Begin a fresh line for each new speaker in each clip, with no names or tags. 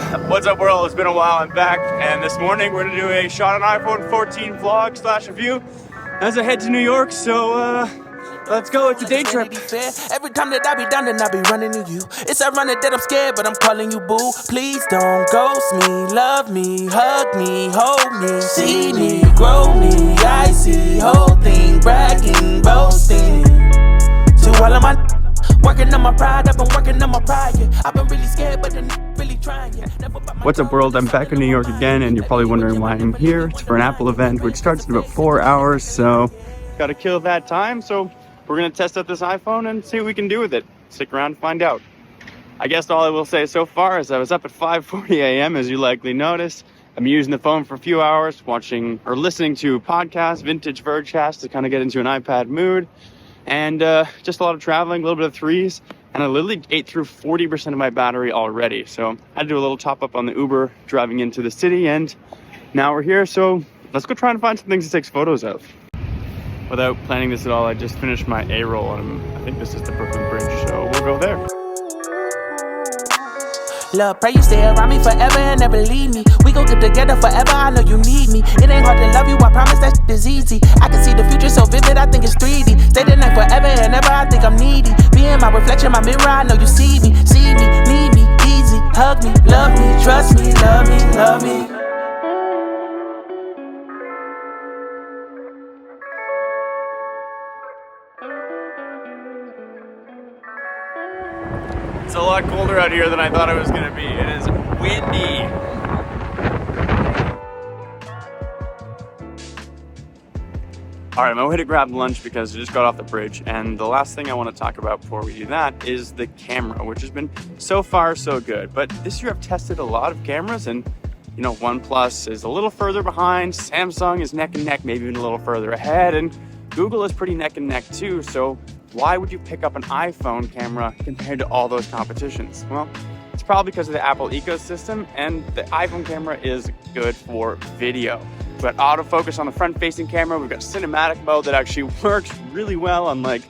What's up, world? It's been a while. I'm back, and this morning we're gonna do a shot on iPhone 14 vlog / review as I head to New York. So let's go. It's a day trip.
Every time that I be down, then I be running to you. It's ironic that I'm scared, but I'm calling you boo. Please don't ghost me, love me, hug me, hold me, see me, grow me. I see whole thing, bragging, boasting. To all of my working on my pride, I've been working on my pride. Yeah. I've been really scared, but then really trying. Yeah.
What's up, world? I'm back in New York again, and you're probably wondering why I'm here. It's for an Apple event, which starts in about 4 hours, so gotta kill that time. So we're gonna test out this iPhone and see what we can do with it. Stick around and find out. I guess all I will say so far is I was up at 5:40 a.m., as you likely noticed. I'm using the phone for a few hours, watching or listening to podcasts, vintage Vergecast to kind of get into an iPad mood. And just a lot of traveling, a little bit of threes, and I literally ate through 40% of my battery already. So I had to do a little top up on the Uber driving into the city, and now we're here. So let's go try and find some things to take photos of. Without planning this at all, I just finished my A-roll, and I think this is the Brooklyn Bridge, so we'll go there.
Love, pray you stay around me forever and never leave me. We gon' get together forever, I know you need me. It ain't hard to love you, I promise that shit is easy. I can see the future so vivid, I think it's 3D. Stay the night forever and ever, I think I'm needy. Being my reflection, my mirror, I know you see me, need me, easy. Hug me, love me, trust me, love me, love me.
It's a lot colder out here than I thought it was gonna be. It is windy. All right, I'm on my way to grab lunch because I just got off the bridge, and the last thing I want to talk about before we do that is the camera, which has been so far so good. But this year I've tested a lot of cameras, and you know, OnePlus is a little further behind, Samsung is neck and neck, maybe even a little further ahead, and Google is pretty neck and neck too. So why would you pick up an iPhone camera compared to all those competitions? Well, it's probably because of the Apple ecosystem, and the iPhone camera is good for video. We've got autofocus on the front-facing camera, we've got cinematic mode that actually works really well, unlike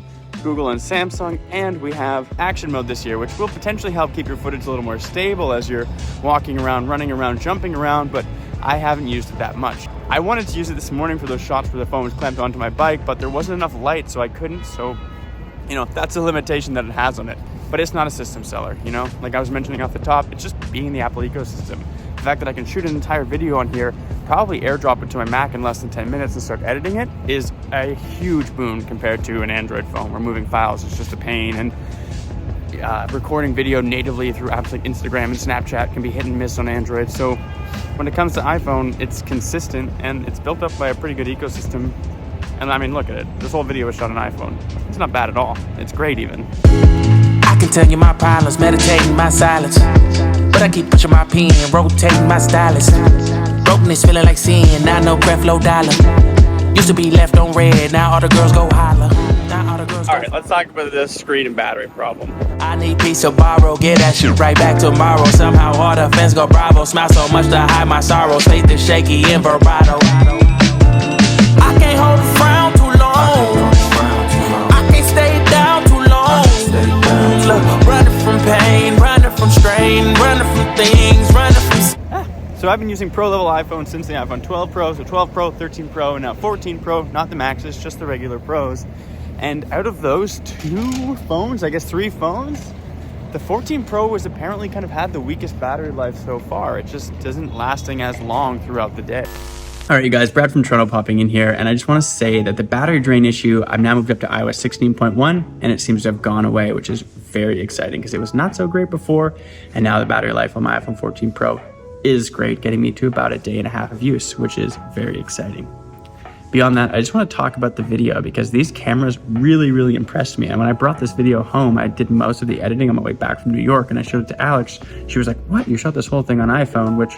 Google and Samsung, and we have action mode this year, which will potentially help keep your footage a little more stable as you're walking around, running around, jumping around, but I haven't used it that much. I wanted to use it this morning for those shots where the phone was clamped onto my bike, but there wasn't enough light, so I couldn't, so you know, that's a limitation that it has on it. But it's not a system seller, you know? Like I was mentioning off the top, it's just being the Apple ecosystem. The fact that I can shoot an entire video on here, probably airdrop it to my Mac in less than 10 minutes and start editing it is a huge boon compared to an Android phone where moving files is just a pain. And recording video natively through apps like Instagram and Snapchat can be hit and miss on Android. So when it comes to iPhone, it's consistent and it's built up by a pretty good ecosystem. And I mean, look at it. This whole video was shot on iPhone. It's not bad at all. It's great even.
I can tell you my problems, meditating my silence. But I keep pushing my pen, rotating my stylus. Brokenness feeling like sin, now no breath, low dollar. Used to be left on red, now all the girls go holler.
Alright, let's talk about this screen and battery problem.
I need peace to borrow, get that shit right back tomorrow. Somehow all the fans go bravo, smile so much to hide my sorrows. Faith is shaky in vibrato. I can't hold a frown too long. I can't stay down too long. Look, running from pain, running from strain, running from things, running from...
So I've been using pro level iPhone since the iPhone 12 Pro, so 12 Pro, 13 Pro, and now 14 Pro, not the Maxes, just the regular Pros. And out of those two phones, I guess 3 phones, the 14 Pro was apparently kind of had the weakest battery life so far. It just isn't lasting as long throughout the day. All right, you guys, Brad from Toronto popping in here, and I just want to say that the battery drain issue, I've now moved up to iOS 16.1, and it seems to have gone away, which is very exciting because it was not so great before, and now the battery life on my iPhone 14 Pro is great, getting me to about a day and a half of use, which is very exciting. Beyond that, I just want to talk about the video because these cameras really, really impressed me. And when I brought this video home, I did most of the editing on my way back from New York, and I showed it to Alex. She was like, what? You shot this whole thing on iPhone, which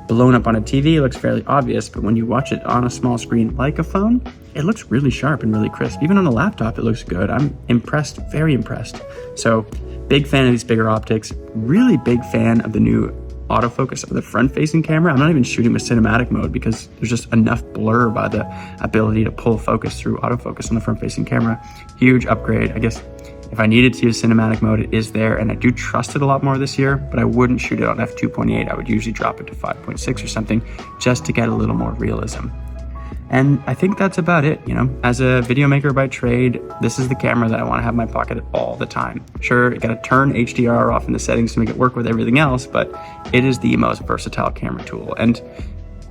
blown up on a TV looks fairly obvious, but when you watch it on a small screen like a phone, it looks really sharp and really crisp. Even on a laptop, it looks good. I'm impressed, very impressed. So big fan of these bigger optics, really big fan of the new autofocus of the front-facing camera. I'm not even shooting with cinematic mode because there's just enough blur by the ability to pull focus through autofocus on the front-facing camera. Huge upgrade. I guess If I needed to use cinematic mode, it is there, and I do trust it a lot more this year, but I wouldn't shoot it on f2.8. I would usually drop it to 5.6 or something just to get a little more realism. And I think that's about it. As a video maker by trade, this is the camera that I want to have in my pocket all the time. Sure, you got to turn HDR off in the settings to make it work with everything else, but it is the most versatile camera tool. And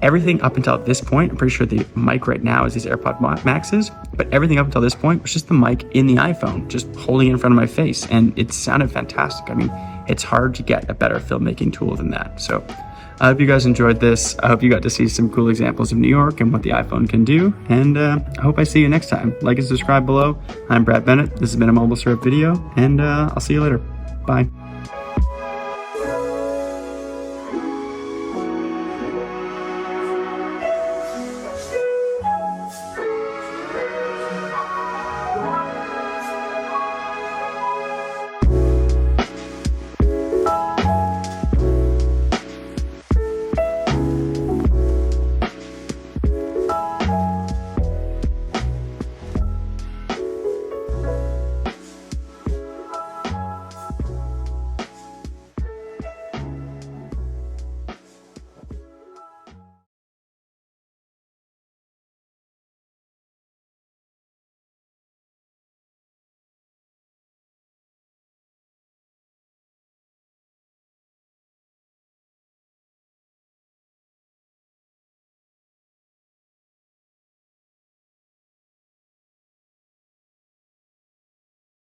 everything up until this point, I'm pretty sure the mic right now is these AirPod Maxes, but everything up until this point was just the mic in the iPhone, just holding it in front of my face, and it sounded fantastic. I mean, it's hard to get a better filmmaking tool than that. So I hope you guys enjoyed this. I hope you got to see some cool examples of New York and what the iPhone can do, and I hope I see you next time. Like and subscribe below. I'm Brad Bennett. This has been a MobileSyrup video, and I'll see you later. Bye.